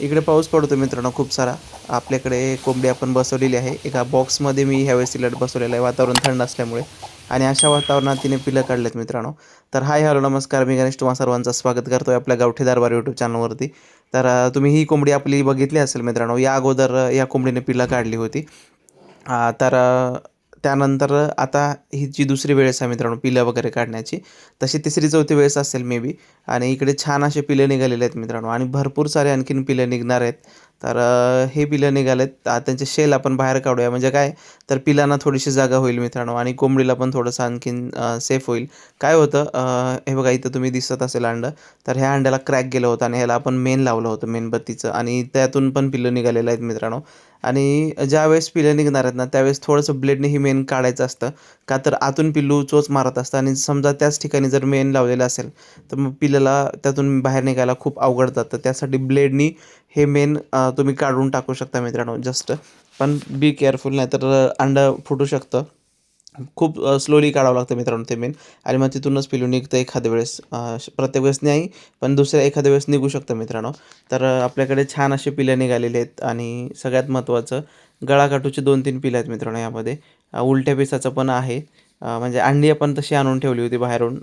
इकडे पाऊस पडतो मित्रांनो खूप सारा. आपल्याकडे कोंबडी आपण बसवलेली आहे. एका बॉक्समध्ये मी ह्यावेळेस तिला बसवलेलं आहे वातावरण थंड असल्यामुळे आणि अशा वातावरणात तिने पिलं काढलेत मित्रांनो. तर हाय हॅलो नमस्कार, मी गणेश तुम्हा सर्वांचं स्वागत करतोय आपल्या गावठी दरबार यूट्यूब चॅनलवरती. तर तुम्ही ही कोंबडी आपली बघितली असेल मित्रांनो. या अगोदर या कोंबडीने पिलं काढली होती. तर त्यानंतर आता ही जी दुसरी वेळेस आहे मित्रांनो पिलं वगैरे काढण्याची, तशी तिसरी चौथी वेळेस असेल मे बी. आणि इकडे छान असे पिलं निघालेले आहेत मित्रांनो आणि भरपूर सारे आणखीन पिलं निघणार आहेत. तर हे पिलं निघालेत, त्यांचे शेल आपण बाहेर काढूया. म्हणजे काय, तर पिलांना थोडीशी जागा होईल मित्रांनो आणि कोंबडीला पण थोडंसं आणखीन सेफ होईल. काय होतं, हे बघा इथं तुम्ही दिसत असेल अंडं. तर ह्या अंड्याला क्रॅक गेलं होतं आणि ह्याला आपण मेण लावलं होतं मेणबत्तीचं आणि त्यातून पण पिलं निघालेलं आहेत मित्रांनो. आणि ज्यावेळेस पिलं निघणार आहेत ना, त्यावेळेस थोडंसं ब्लेडने ही मेण काढायचं असतं. का तर आतून पिल्लू चोच मारत असतं आणि समजा त्याच ठिकाणी जर मेण लावलेलं असेल, तर मग पिल्लाला त्यातून बाहेर निघायला खूप अवघड जातं. त्यासाठी ब्लेडनी हे मेण तुम्ही काढून टाकू शकता मित्रांनो जस्ट. पण बी केअरफुल, नाहीतर अंडं फुटू शकतं. खूप स्लोली काढावं लागतं मित्रांनो ते मेण आणि मग तिथूनच पिलू निघतं एखाद्या वेळेस. प्रत्येक वेळेस नाही, पण दुसऱ्या एखाद्या वेळेस निघू शकतं मित्रांनो. तर आपल्याकडे छान असे पिलं निघालेले आहेत आणि सगळ्यात महत्त्वाचं गळाकाठूची 2-3 पिलं आहेत मित्रांनो यामध्ये. उलट्या पिसाचं पण आहे. म्हणजे अंडी आपण तशी आणून ठेवली होती बाहेरून.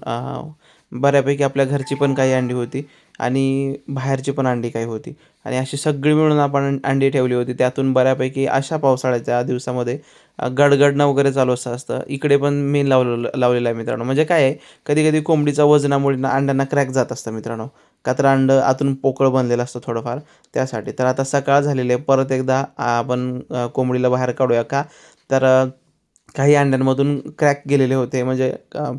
बऱ्यापैकी आपल्या घरची पण काही अंडी होती आणि बाहेरची पण अंडी काही होती आणि अशी सगळी मिळून आपण अंडी ठेवली होती. त्यातून बऱ्यापैकी अशा पावसाळ्याच्या दिवसामध्ये गडगडणं वगैरे चालू असतं. इकडे पण मी लावलेलं आहे मित्रांनो. म्हणजे काय आहे, कधी-कधी कोंबडीच्या वजनामुळे ना अंड्यांना क्रॅक जात असतं मित्रांनो. का तर अंडं आतून पोकळ बनलेलं असतं थोडंफार त्यासाठी. तर आता सकाळ झालेली आहे. परत एकदा आपण कोंबडीला बाहेर काढूया का? तर काही अंड्यांमधून क्रॅक गेलेले होते. म्हणजे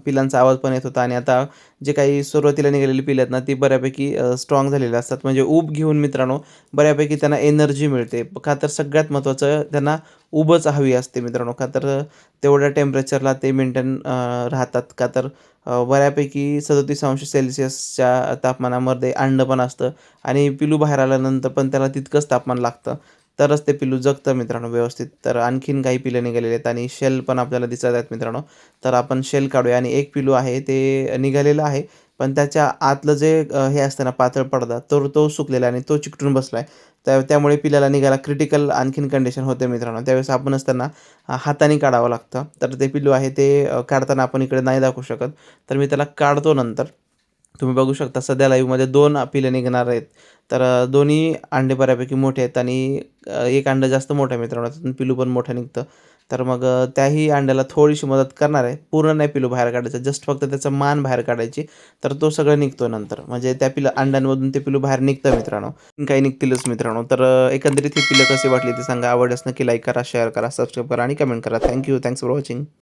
पिलांचा आवाज पण येत होता आणि आता जे काही सुरुवातीला निघालेली पिलं आहेत ना, ती बऱ्यापैकी झालेली असतात. म्हणजे ऊब घेऊन मित्रांनो बऱ्यापैकी त्यांना एनर्जी मिळते. का तर सगळ्यात महत्त्वाचं त्यांना ऊबच हवी असते मित्रांनो. का तर तेवढ्या टेम्परेचरला ते मेंटेन राहतात. का तर बऱ्यापैकी 37°C तापमानामध्ये अंडं पण असतं आणि पिलू बाहेर आल्यानंतर पण त्याला तितकंच तापमान लागतं. तरच ते पिल्लू जगतं मित्रांनो व्यवस्थित. तर आणखीन काही पिलं निघालेले आहेत आणि शेल पण आपल्याला दिसत आहेत मित्रांनो. तर आपण शेल काढूया आणि एक पिल्लू आहे ते निघालेलं आहे. पण त्याच्या आतलं जे हे असतं ना पातळ पडदा, तर तो सुकलेला आहे आणि तो चिकटून बसला आहे. त्यामुळे पिल्लाला निघायला क्रिटिकल आणखीन कंडिशन होते मित्रांनो. त्यावेळेस आपणच त्यांना हाताने काढावं लागतं. तर ते पिल्लू आहे ते काढताना आपण इकडे नाही दाखवू शकत. तर मी त्याला काढतो नंतर. तुम्ही बघू शकता सध्या लाईव्हमध्ये 2 पिलं निघणार आहेत. तर दोन्ही अंडे बऱ्यापैकी मोठे आहेत आणि एक अंडं जास्त मोठं आहे मित्रांनो. त्यातून पिलू पण मोठं निघतं. तर मग त्याही अंड्याला थोडीशी मदत करणार आहे. पूर्ण नाही पिलू बाहेर काढायचं, जस्ट फक्त त्याचं मान बाहेर काढायची. तर तो सगळं निघतो नंतर. म्हणजे त्या अंड्यांमधून ते पिलू बाहेर निघतं मित्रांनो. काही निघतीलच मित्रांनो. तर एकंदरीत ही पिलं कशी वाटली ते सांगा. आवडल्यास नक्की लाईक करा, शेअर करा, सबस्क्राईब करा आणि कमेंट करा. Thanks for watching.